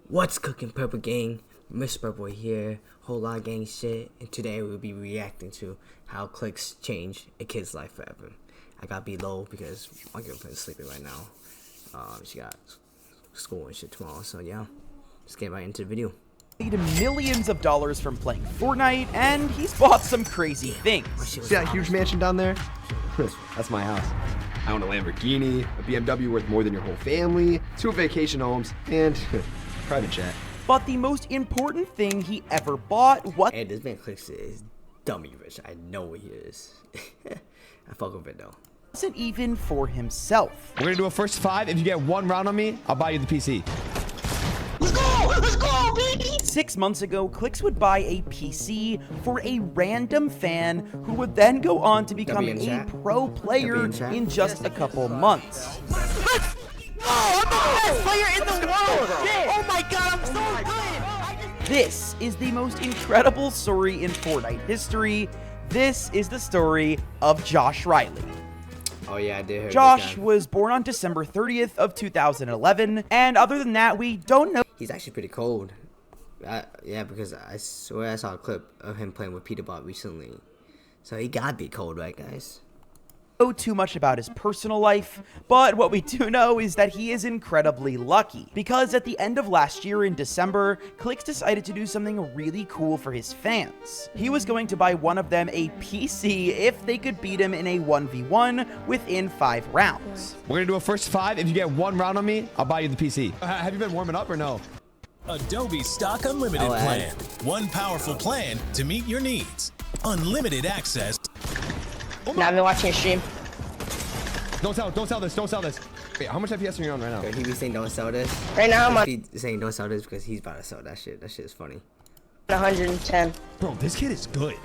What's cooking, Purple Gang? Mr. Purple here, whole lot of gang shit, and today we'll be reacting to how Clix changed a kid's life forever. I gotta be low because my girlfriend's sleeping right now. She got school and shit tomorrow, so yeah, let's get right into the video. Made millions of dollars from playing Fortnite, and he's bought some crazy things. See that huge mansion down there? That's my house. I own a Lamborghini, a BMW worth more than your whole family, 2 vacation homes, and private jet. But the most important thing he ever bought was— Hey, this man Clix is dummy rich. I know what he is. I fuck with it though. Wasn't even for himself. We're gonna do a first 5. If you get 1 round on me, I'll buy you the PC. Let's go! Let's go, baby! 6 months ago, Clix would buy a PC for a random fan who would then go on to become a pro player in just a couple months. Oh, I'm the best player in the world! Oh my god, I'm so good! This is the most incredible story in Fortnite history. This is the story of Josh Riley. Oh yeah, I did hear Josh was born on December 30th of 2011, and other than that, we don't know. He's actually pretty cold. Yeah, because I swear I saw a clip of him playing with Peterbot recently. So he gotta be cold, right, guys? Know too much about his personal life, but what we do know is that he is incredibly lucky, because at the end of last year in December, Clix decided to do something really cool for his fans. He was going to buy one of them a PC if they could beat him in a 1v1 within 5 rounds. We're gonna do a first 5. If you get 1 round on me, I'll buy you the PC. Have you been warming up or no? Adobe Stock Unlimited plan. One powerful plan to meet your needs. Unlimited access. Now I've been watching your stream. Don't sell this. Wait, how much FPS are you on right now? He be saying don't sell this. Right now I'm on He's saying don't sell this because he's about to sell that shit. That shit is funny. 110. Bro, this kid is good.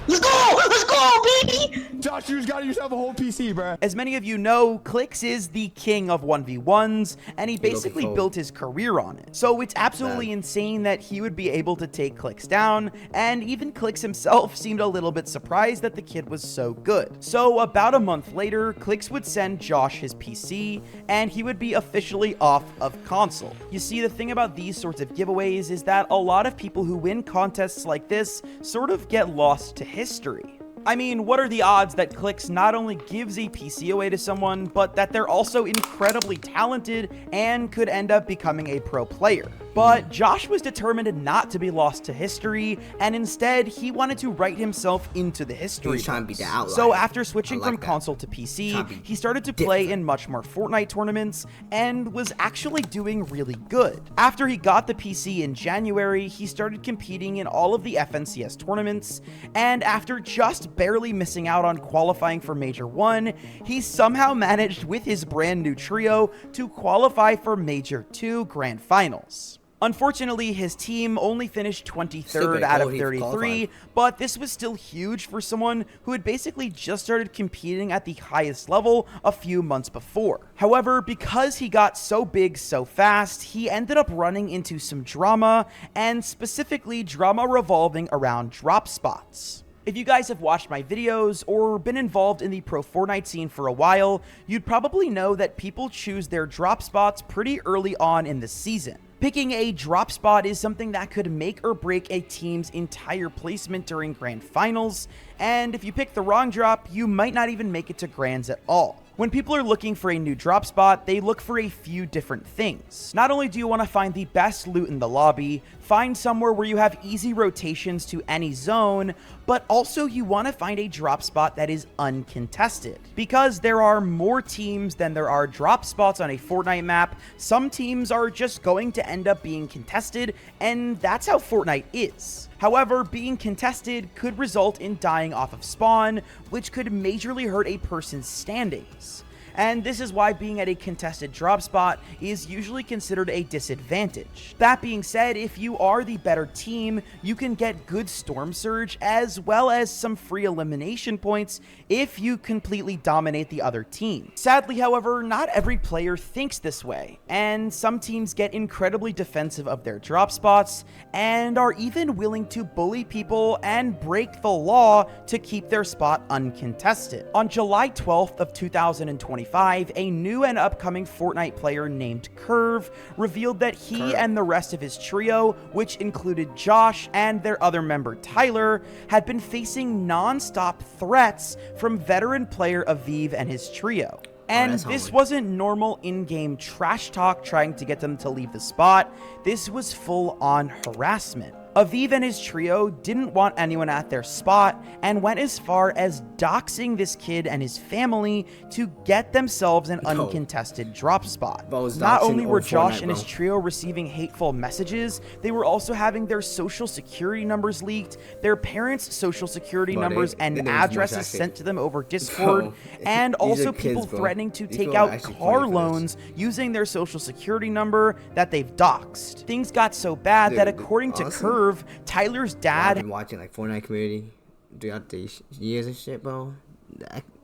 Let's go! Let's go, baby! Josh, you just got yourself a whole PC, bro. As many of you know, Clix is the king of 1v1s, and he basically built his career on it. So it's absolutely insane that he would be able to take Clix down, and even Clix himself seemed a little bit surprised that the kid was so good. So about a month later, Clix would send Josh his PC, and he would be officially off of console. You see, the thing about these sorts of giveaways is that a lot of people who win contests like this sort of get lost to history. I mean, what are the odds that Clix not only gives a PC away to someone, but that they're also incredibly talented and could end up becoming a pro player? But Josh was determined not to be lost to history, and instead, he wanted to write himself into the history. He's trying to be the outlier. So after switching from console to PC, he started to play in much more Fortnite tournaments, and was actually doing really good. After he got the PC in January, he started competing in all of the FNCS tournaments, and after just barely missing out on qualifying for Major 1, he somehow managed with his brand new trio to qualify for Major 2 Grand Finals. Unfortunately, his team only finished 23rd out of 33, but this was still huge for someone who had basically just started competing at the highest level a few months before. However, because he got so big so fast, he ended up running into some drama, and specifically drama revolving around drop spots. If you guys have watched my videos or been involved in the pro Fortnite scene for a while, you'd probably know that people choose their drop spots pretty early on in the season. Picking a drop spot is something that could make or break a team's entire placement during grand finals, and if you pick the wrong drop, you might not even make it to grands at all. When people are looking for a new drop spot, they look for a few different things. Not only do you want to find the best loot in the lobby, find somewhere where you have easy rotations to any zone, but also you want to find a drop spot that is uncontested. Because there are more teams than there are drop spots on a Fortnite map, some teams are just going to end up being contested, and that's how Fortnite is. However, being contested could result in dying off of spawn, which could majorly hurt a person's standings. And this is why being at a contested drop spot is usually considered a disadvantage. That being said, if you are the better team, you can get good Storm Surge as well as some free elimination points if you completely dominate the other team. Sadly, however, not every player thinks this way, and some teams get incredibly defensive of their drop spots and are even willing to bully people and break the law to keep their spot uncontested. On July 12th of 2024, 2025, a new and upcoming Fortnite player named Curve revealed that he and the rest of his trio, which included Josh and their other member Tyler, had been facing non-stop threats from veteran player Aviv and his trio. And this wasn't normal in-game trash talk trying to get them to leave the spot. This was full-on harassment. Aviv and his trio didn't want anyone at their spot and went as far as doxing this kid and his family to get themselves an uncontested drop spot. Not only were Josh and his trio receiving hateful messages, they were also having their social security numbers leaked, their parents' social security numbers and addresses sent to them over Discord, and also people threatening to take out car loans using their social security number that they've doxed. Things got so bad that according to Curve, Tyler's dad... I've been watching like Fortnite community throughout these years and shit, bro.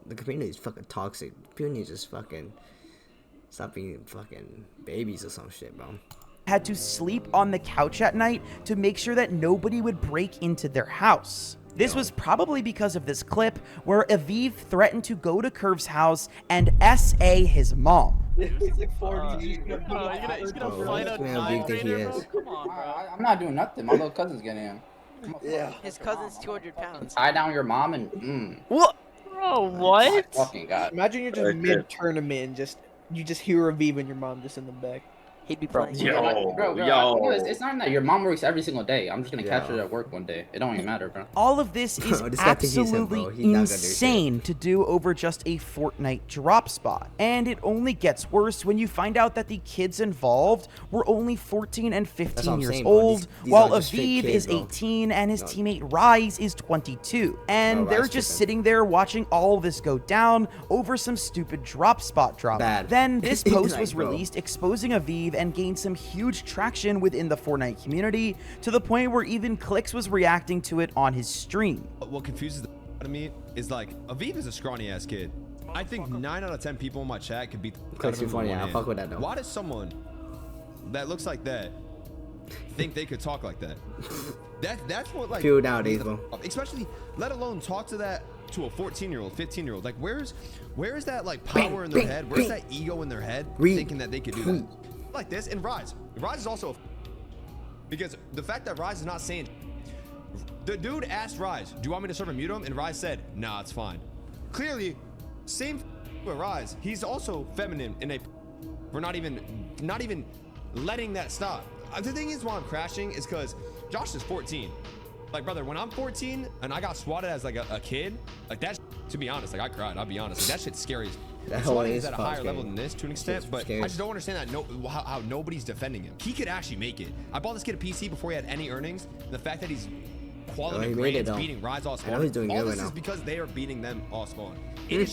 The community is fucking toxic. People need to just fucking stop being fucking babies or some shit, bro. Had to sleep on the couch at night to make sure that nobody would break into their house. This was probably because of this clip where Aviv threatened to go to Curve's house and SA his mom. He's gonna fight a Come on, bro. I'm not doing nothing. My little cousin's getting him. Yeah. His cousin's 200 pounds. Tie down your mom and What? Bro, what? Oh, fucking God. Imagine you're just mid-tournament and you just hear Aviv and your mom just in the back. He'd be playing. Bro, it's not that your mom works every single day. I'm just gonna catch her at work one day. It don't even matter, bro. All of this is absolutely insane to do over just a Fortnite drop spot. And it only gets worse when you find out that the kids involved were only 14 and 15 years old, while Aviv is 18 and his teammate Rise is 22. And they're just sitting there watching all this go down over some stupid drop spot drama. Then this post was released exposing Aviv and gained some huge traction within the Fortnite community, to the point where even Clix was reacting to it on his stream. What confuses the out of me is like, Aviv is a scrawny ass kid. I think 9 out of 10 people in my chat could beat the Clix is funny. I fuck with that though. Why does someone that looks like that think they could talk like that? That's what like people nowadays, bro. Especially, let alone talk to that to a 14-year-old, 15-year-old. Like, where's that like power in their head? Where's that ego in their head thinking that they could do that? Like this. And Rise is also because the fact that Rise is not saying, the dude asked Rise, do you want me to serve and mute him? And Rise said, nah, it's fine. Clearly, same with Rise, he's also feminine in a, we're not even letting that stop. The thing is, why I'm crashing is because Josh is 14. Like, brother, when I'm 14 and I got swatted as like a kid, like that, to be honest, like I cried, I'll be honest, like, that shit's scary. Swatting is at a higher level than this to an extent, but I just don't understand that how nobody's defending him. He could actually make it. I bought this kid a PC before he had any earnings. The fact that he's quality grades beating Rise all spawn, all this is because they are beating them all spawn. It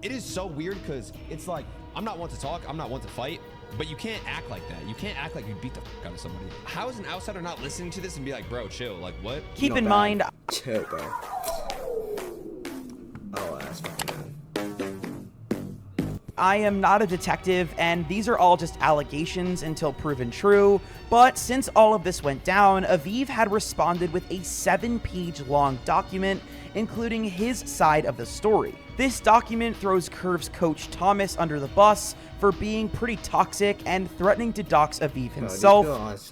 is so weird because it's like, I'm not one to talk, I'm not one to fight, but you can't act like that. You can't act like you beat the fuck out of somebody. How is an outsider not listening to this and be like, bro, chill, like what? Keep in mind, chill, bro. Oh, that's fucking good. I am not a detective, and these are all just allegations until proven true, but since all of this went down, Aviv had responded with a 7-page long document including his side of the story. This document throws Curve's coach Thomas under the bus for being pretty toxic and threatening to dox Aviv himself,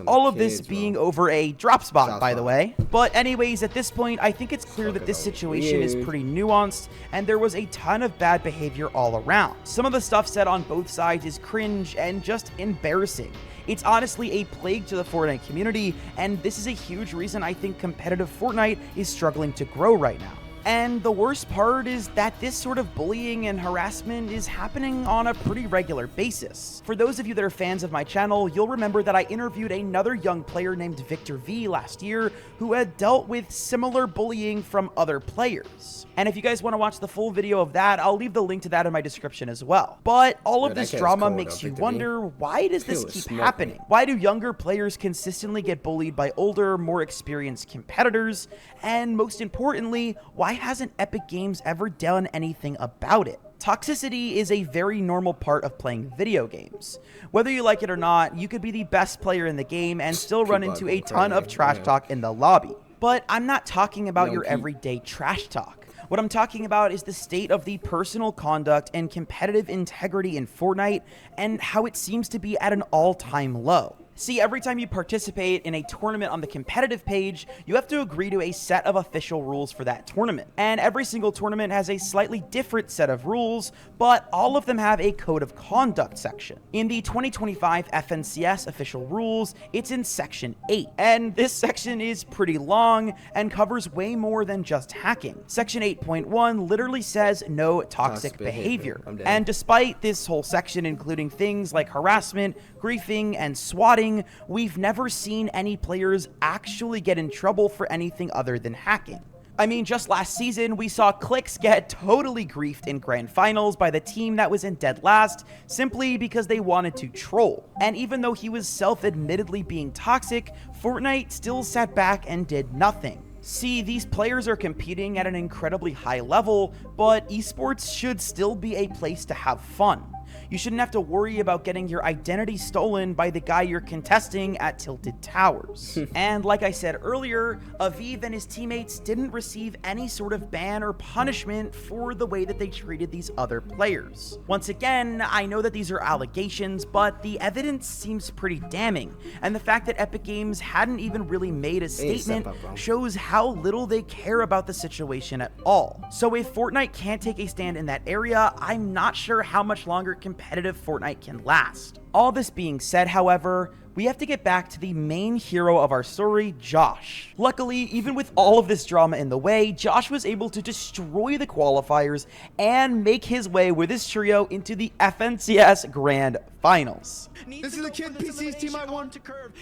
all of this being over a drop spot, by the way. But anyways, at this point, I think it's clear that this situation is pretty nuanced, and there was a ton of bad behavior all around. Some of the stuff said on both sides is cringe and just embarrassing. It's honestly a plague to the Fortnite community, and this is a huge reason I think competitive Fortnite is struggling to grow right now. And the worst part is that this sort of bullying and harassment is happening on a pretty regular basis. For those of you that are fans of my channel, you'll remember that I interviewed another young player named Victor V last year who had dealt with similar bullying from other players. And if you guys want to watch the full video of that, I'll leave the link to that in my description as well. But all of this drama makes you wonder, why does this keep happening? Why do younger players consistently get bullied by older, more experienced competitors? And most importantly, why hasn't Epic Games ever done anything about it? Toxicity is a very normal part of playing video games. Whether you like it or not, you could be the best player in the game and still run into a ton of trash talk in the lobby. But I'm not talking about your everyday trash talk. What I'm talking about is the state of the personal conduct and competitive integrity in Fortnite and how it seems to be at an all-time low. See, every time you participate in a tournament on the competitive page, you have to agree to a set of official rules for that tournament. And every single tournament has a slightly different set of rules, but all of them have a code of conduct section. In the 2025 FNCS official rules, it's in section 8. And this section is pretty long and covers way more than just hacking. Section 8.1 literally says no toxic behavior. And despite this whole section including things like harassment, griefing, and swatting, we've never seen any players actually get in trouble for anything other than hacking. I mean, just last season, we saw Clix get totally griefed in grand finals by the team that was in dead last, simply because they wanted to troll. And even though he was self-admittedly being toxic, Fortnite still sat back and did nothing. See, these players are competing at an incredibly high level, but esports should still be a place to have fun. You shouldn't have to worry about getting your identity stolen by the guy you're contesting at Tilted Towers. And like I said earlier, Aviv and his teammates didn't receive any sort of ban or punishment for the way that they treated these other players. Once again, I know that these are allegations, but the evidence seems pretty damning, and the fact that Epic Games hadn't even really made a statement shows how little they care about the situation at all. So if Fortnite can't take a stand in that area, I'm not sure how much longer competitive Fortnite can last. All this being said, however, we have to get back to the main hero of our story, Josh. Luckily, even with all of this drama in the way, Josh was able to destroy the qualifiers and make his way with his trio into the FNCS Grand Finals. This is the kid PC's team I won.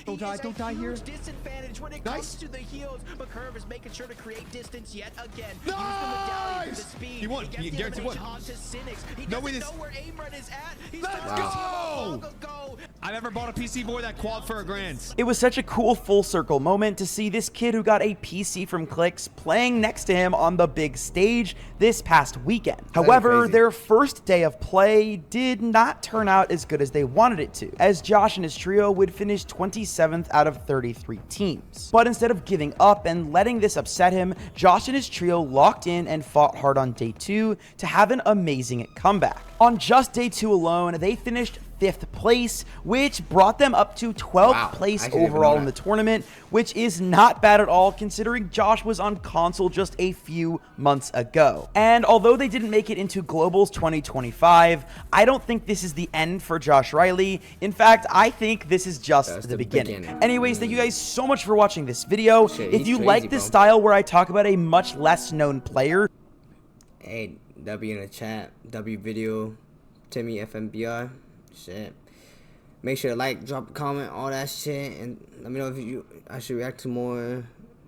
Don't die here. Disadvantage when it comes to the heals, but Curve is making sure to create distance yet again. Nice! He won. He guaranteed one. No way. Let's go! I've never bought a PC boy that quad for a grand. It was such a cool full circle moment to see this kid who got a PC from Clix playing next to him on the big stage this past weekend. However, their first day of play did not turn out as good as they wanted it to, as Josh and his trio would finish 27th out of 33 teams. But instead of giving up and letting this upset him, Josh and his trio locked in and fought hard on day 2 to have an amazing comeback. On just day 2 alone, they finished 5th place, which brought them up to 12th place overall in the tournament, which is not bad at all considering Josh was on console just a few months ago. And although they didn't make it into Globals 2025, I don't think this is the end for Josh Riley. In fact, I think this is just the beginning. Anyways, thank you guys so much for watching this video. If you like this style where I talk about a much less known player, hey, W in the chat, W video, Timmy FMBR. Shit. Make sure to like, drop a comment, all that shit, and let me know if I should react to more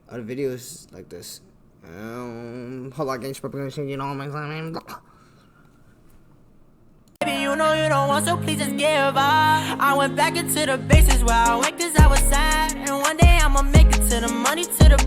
other videos like this. Hold on, MrPurplexinfo, you know what I'm saying? Baby, you know you don't want, so please just give up. I went back into the bases where I went 'cause I was sad, and one day I'ma make it to the money, to the back.